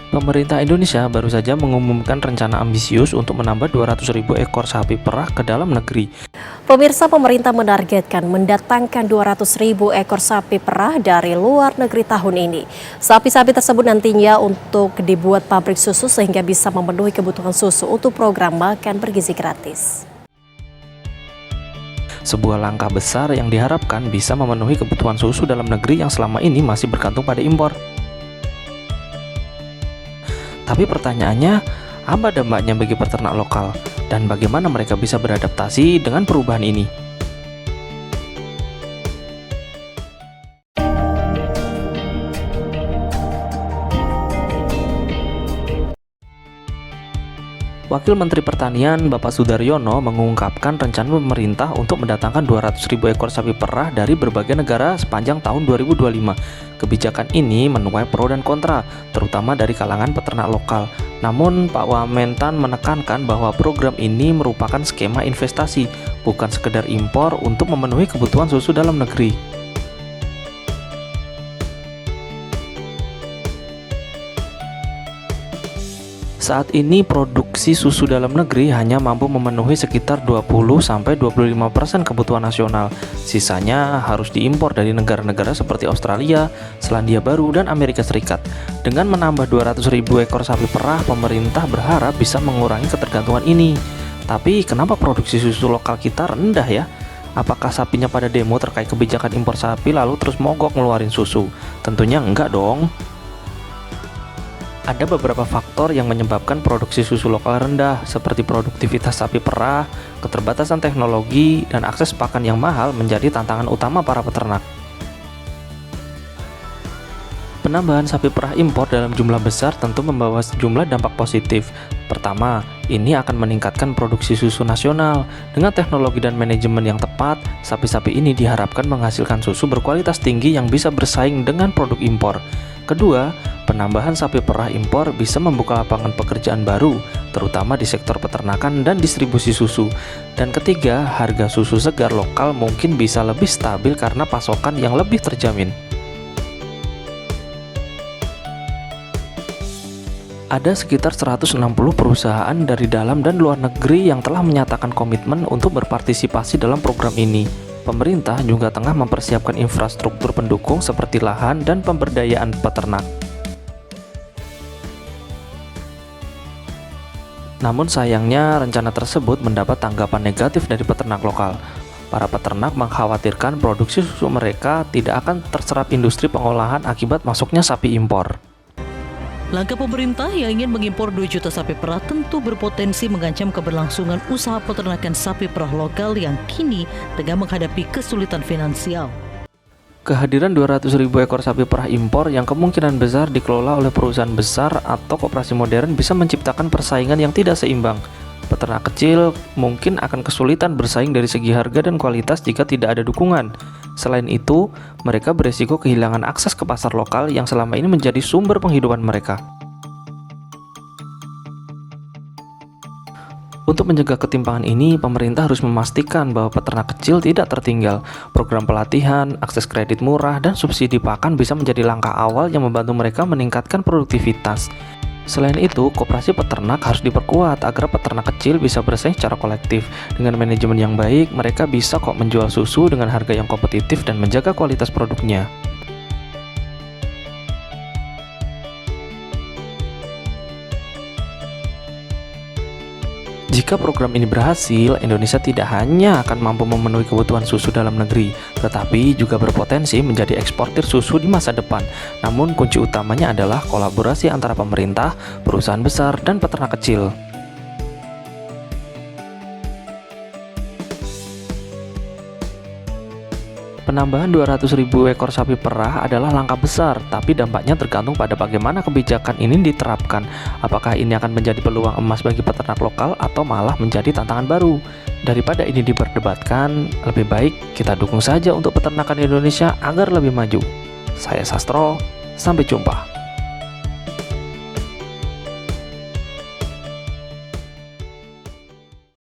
Pemerintah Indonesia baru saja mengumumkan rencana ambisius untuk menambah 200.000 ekor sapi perah ke dalam negeri. Pemirsa, pemerintah menargetkan mendatangkan 200.000 ekor sapi perah dari luar negeri tahun ini. Sapi-sapi tersebut nantinya untuk dibuat pabrik susu sehingga bisa memenuhi kebutuhan susu untuk program makan bergizi gratis. Sebuah langkah besar yang diharapkan bisa memenuhi kebutuhan susu dalam negeri yang selama ini masih bergantung pada impor. Tapi pertanyaannya, apa dampaknya bagi peternak lokal dan bagaimana mereka bisa beradaptasi dengan perubahan ini? Wakil Menteri Pertanian Bapak Sudaryono mengungkapkan rencana pemerintah untuk mendatangkan 200.000 ekor sapi perah dari berbagai negara sepanjang tahun 2025. Kebijakan ini menuai pro dan kontra, terutama dari kalangan peternak lokal. Namun Pak Wamentan menekankan bahwa program ini merupakan skema investasi, bukan sekedar impor untuk memenuhi kebutuhan susu dalam negeri. Saat ini produksi susu dalam negeri hanya mampu memenuhi sekitar 20-25% kebutuhan nasional. Sisanya harus diimpor dari negara-negara seperti Australia, Selandia Baru, dan Amerika Serikat. Dengan menambah 200.000 ekor sapi perah, pemerintah berharap bisa mengurangi ketergantungan ini. Tapi kenapa produksi susu lokal kita rendah ya? Apakah sapinya pada demo terkait kebijakan impor sapi lalu terus mogok ngeluarin susu? Tentunya enggak dong. Ada beberapa faktor yang menyebabkan produksi susu lokal rendah, seperti produktivitas sapi perah, keterbatasan teknologi, dan akses pakan yang mahal menjadi tantangan utama para peternak. Penambahan sapi perah impor dalam jumlah besar tentu membawa sejumlah dampak positif. Pertama, ini akan meningkatkan produksi susu nasional. Dengan teknologi dan manajemen yang tepat, sapi-sapi ini diharapkan menghasilkan susu berkualitas tinggi yang bisa bersaing dengan produk impor. Kedua, penambahan sapi perah impor bisa membuka lapangan pekerjaan baru, terutama di sektor peternakan dan distribusi susu. Dan ketiga, harga susu segar lokal mungkin bisa lebih stabil karena pasokan yang lebih terjamin. Ada sekitar 160 perusahaan dari dalam dan luar negeri yang telah menyatakan komitmen untuk berpartisipasi dalam program ini. Pemerintah juga tengah mempersiapkan infrastruktur pendukung seperti lahan dan pemberdayaan peternak. Namun sayangnya rencana tersebut mendapat tanggapan negatif dari peternak lokal. Para peternak mengkhawatirkan produksi susu mereka tidak akan terserap industri pengolahan akibat masuknya sapi impor. Langkah pemerintah yang ingin mengimpor 2 juta sapi perah tentu berpotensi mengancam keberlangsungan usaha peternakan sapi perah lokal yang kini tengah menghadapi kesulitan finansial. Kehadiran 200.000 ekor sapi perah impor yang kemungkinan besar dikelola oleh perusahaan besar atau koperasi modern bisa menciptakan persaingan yang tidak seimbang. Peternak kecil mungkin akan kesulitan bersaing dari segi harga dan kualitas jika tidak ada dukungan. Selain itu, mereka beresiko kehilangan akses ke pasar lokal yang selama ini menjadi sumber penghidupan mereka. Untuk mencegah ketimpangan ini, pemerintah harus memastikan bahwa peternak kecil tidak tertinggal. Program pelatihan, akses kredit murah, dan subsidi pakan bisa menjadi langkah awal yang membantu mereka meningkatkan produktivitas. Selain itu, koperasi peternak harus diperkuat agar peternak kecil bisa bersaing secara kolektif. Dengan manajemen yang baik, mereka bisa kok menjual susu dengan harga yang kompetitif dan menjaga kualitas produknya. Jika program ini berhasil, Indonesia tidak hanya akan mampu memenuhi kebutuhan susu dalam negeri, tetapi juga berpotensi menjadi eksportir susu di masa depan. Namun kunci utamanya adalah kolaborasi antara pemerintah, perusahaan besar, dan peternak kecil. Penambahan 200.000 ekor sapi perah adalah langkah besar, tapi dampaknya tergantung pada bagaimana kebijakan ini diterapkan. Apakah ini akan menjadi peluang emas bagi peternak lokal atau malah menjadi tantangan baru? Daripada ini diperdebatkan, lebih baik kita dukung saja untuk peternakan Indonesia agar lebih maju. Saya Sastro, sampai jumpa.